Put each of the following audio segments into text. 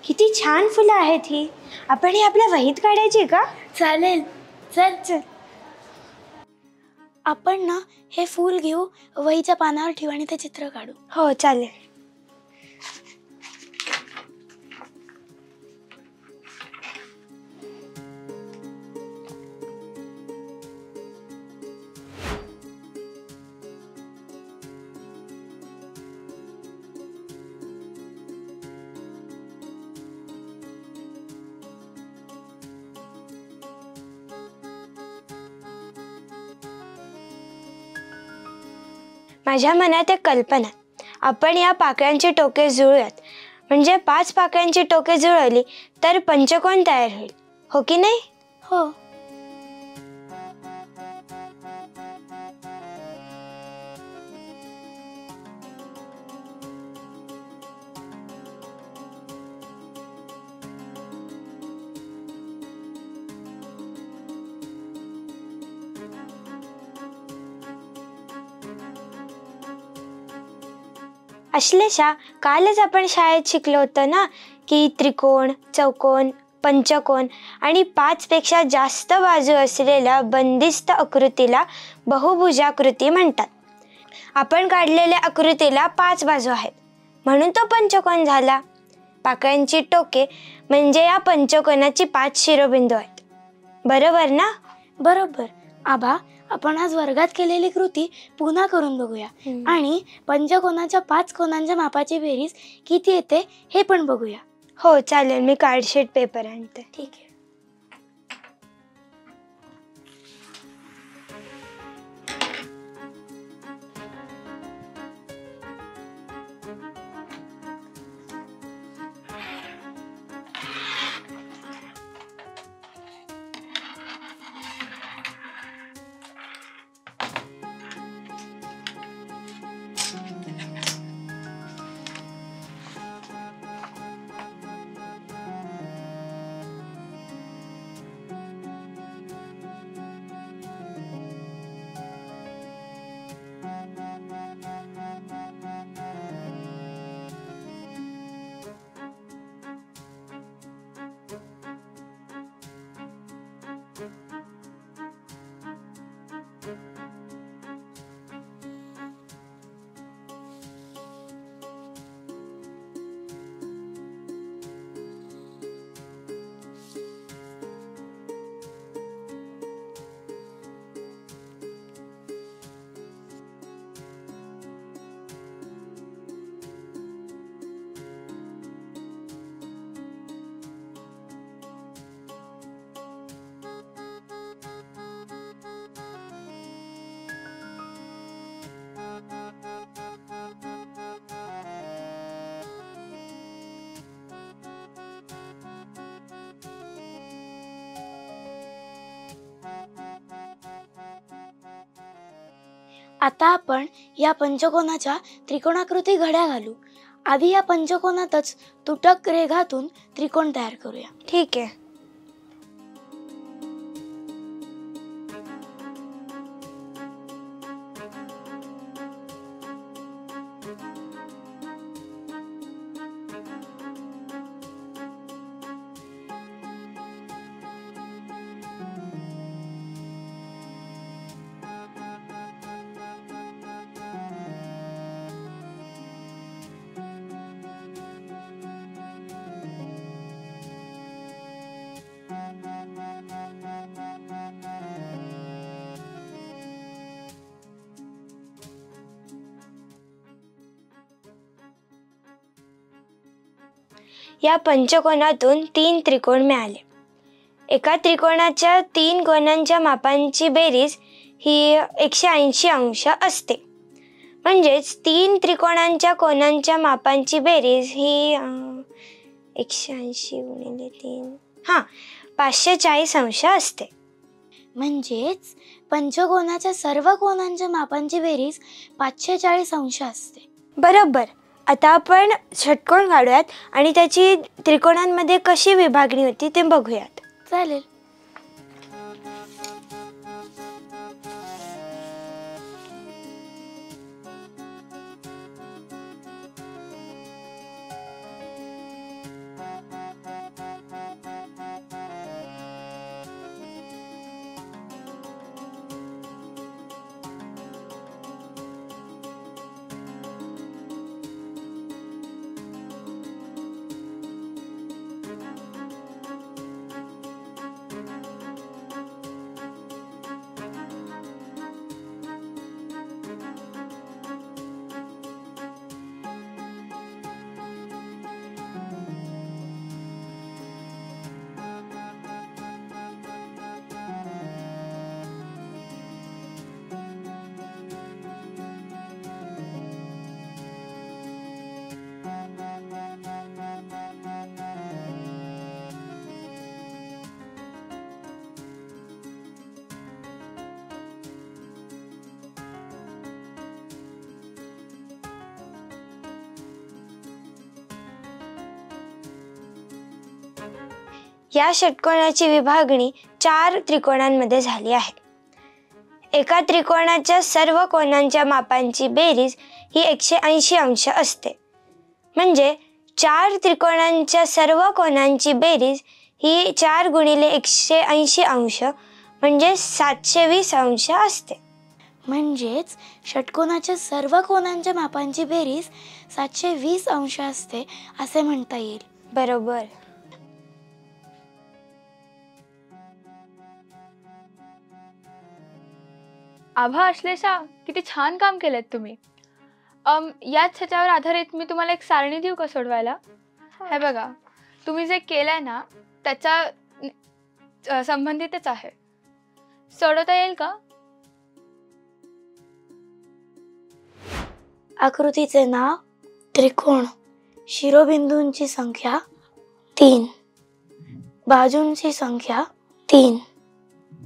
किती छान फुलं आहेत ही. आपण ही आपल्या वहीत काढायची का? चालेल, चल चल. आपण ना हे फूल घेऊ, वहीच्या पानावर ठेवू आणि ते चित्र काढू. हो चालेल. माझ्या मनात एक कल्पना. आपण या पाकळ्यांची टोके जुळूयात. म्हणजे 5 पाकळ्यांची टोके जुळवली तर पंचकोन तयार होईल, हो की नाही? हो. अश्लेषा, कालच आपण शाळेत शिकलो होतो ना की त्रिकोण, चौकोन, पंचकोन आणि 5 पेक्षा जास्त बाजू असलेल्या बंदिस्त आकृतीला बहुभुजाकृती म्हणतात. आपण काढलेल्या आकृतीला 5 बाजू आहेत म्हणून तो पंचकोन झाला. पाकळ्यांची टोके म्हणजे या पंचकोनाची 5 शिरोबिंदू आहेत. बरोबर ना? बरोबर. आभा, आपण आज वर्गात केलेली कृती पुन्हा करून बघूया आणि पंचकोनाच्या 5 कोनांच्या मापाची बेरीज किती येते हे पण बघूया. हो चालेल. मी कार्डशीट पेपर आणते. ठीक आहे. आता आपण या पंचकोनाच्या त्रिकोणाकृती घड्या घालू. आधी या पंचकोनातच तुटक रेघातून त्रिकोण तयार करूया. ठीक आहे. या पंचकोनातून 3 त्रिकोण मिळाले. एका त्रिकोणाच्या 3 कोनांच्या मापांची बेरीज ही 180 अंश असते. म्हणजेच 3 त्रिकोणांच्या कोनांच्या मापांची बेरीज ही 180 गुणिले 3 540 अंश असते. म्हणजेच पंचकोनाच्या सर्व कोनांच्या मापांची बेरीज 540 अंश असते. बरोबर. आता आपण षटकोन काढूयात आणि त्याची त्रिकोणांमध्ये कशी विभागणी होती ते बघूयात. चालेल. या षटकोनाची विभागणी 4 त्रिकोणांमध्ये झाली आहे. एका त्रिकोणाच्या सर्व कोनांच्या मापांची बेरीज ही 180 अंश असते. म्हणजे 4 त्रिकोणांच्या सर्व कोनांची बेरीज ही 4 गुणिले 180 अंश म्हणजे 720 अंश असते. म्हणजेच षटकोनाच्या सर्व कोनांच्या मापांची बेरीज 720 अंश असते असे म्हणता येईल. बरोबर. आभा, अश्लेषा, किती छान काम केलेत तुम्ही. याच ह्याच्यावर आधारित मी तुम्हाला एक सारणी देऊ का सोडवायला? हे बघा, तुम्ही जे केलंय ना त्याच्या संबंधितच आहे. सोडवता येईल का? आकृतीचे नाव त्रिकोण. शिरोबिंदूंची संख्या 3, बाजूंची संख्या 3,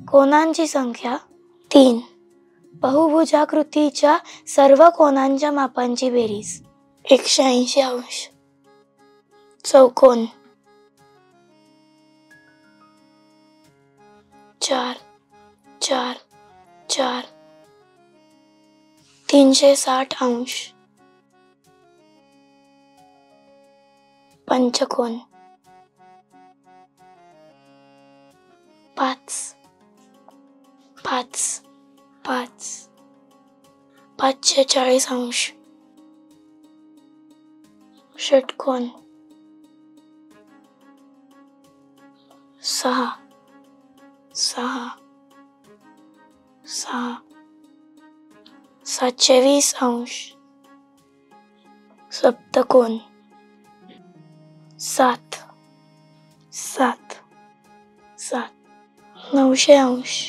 कोनांची संख्या 3, बहुभुजाकृतीच्या सर्व कोनांच्या मापांची बेरीज 180 अंश. चौकोन 4, 4, 4, 360 अंश. पंचकोन 5, 5, 5, 540 अंश. षटकोन 6, 6, 6, 720 अंश. सप्तकोन 7, 7, 7, 900 अंश.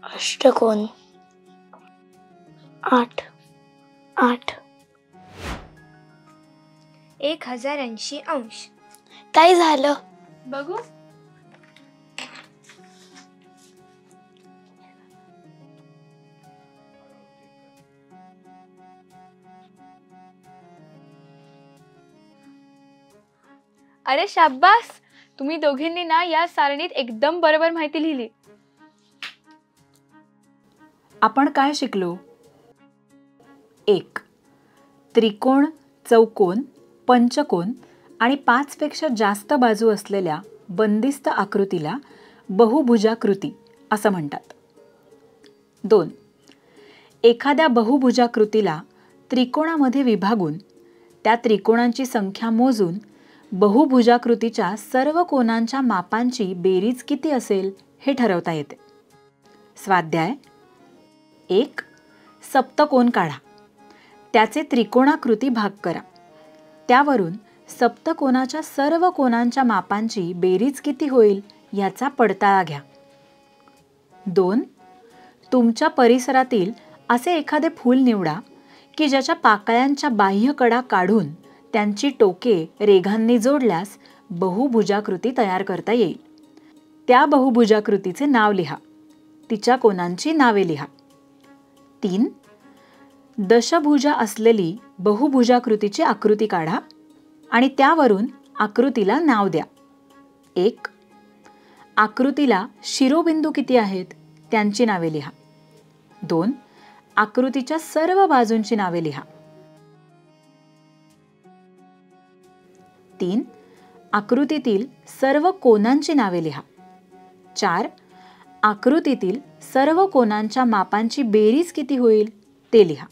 अष्टकोन 8, 8, 1080 अंश. काय झालं? बघू. अरे शाब्बास, तुम्ही दोघींनी ना या सारणीत एकदम बरोबर माहिती लिहिली. आपण काय शिकलो? 1. त्रिकोण, चौकोन, पंचकोन आणि 5 पेक्षा जास्त बाजू असलेल्या बंदिस्त आकृतीला बहुभुजाकृती असं म्हणतात. 2. एखाद्या बहुभुजाकृतीला त्रिकोणामध्ये विभागून त्या त्रिकोणांची संख्या मोजून बहुभुजाकृतीच्या सर्व कोनांच्या मापांची बेरीज किती असेल हे ठरवता येते. स्वाध्याय 1. सप्तकोन काढा. त्याचे त्रिकोणाकृती भाग करा. त्यावरून सप्तकोनाच्या सर्व कोनांच्या मापांची बेरीज किती होईल याचा पडताळा घ्या. 2. तुमच्या परिसरातील असे एखादे फूल निवडा की ज्याच्या पाकळ्यांच्या बाह्य कडा काढून त्यांची टोके रेघांनी जोडल्यास बहुभुजाकृती तयार करता येईल. त्या बहुभुजाकृतीचे नाव लिहा. तिच्या कोनांची नावे लिहा. 3. दशभुजा असलेली बहुभुजाकृतीची आकृती काढा आणि त्यावरून आकृतीला नाव द्या. 1. आकृतीला शिरोबिंदू किती आहेत त्यांची नावे लिहा. 2. आकृतीच्या सर्व बाजूंची नावे लिहा. 3. आकृतीतील सर्व कोनांची नावे लिहा. 4. आकृतीतील सर्व कोनांच्या मापांची बेरीज किती होईल ते लिहा.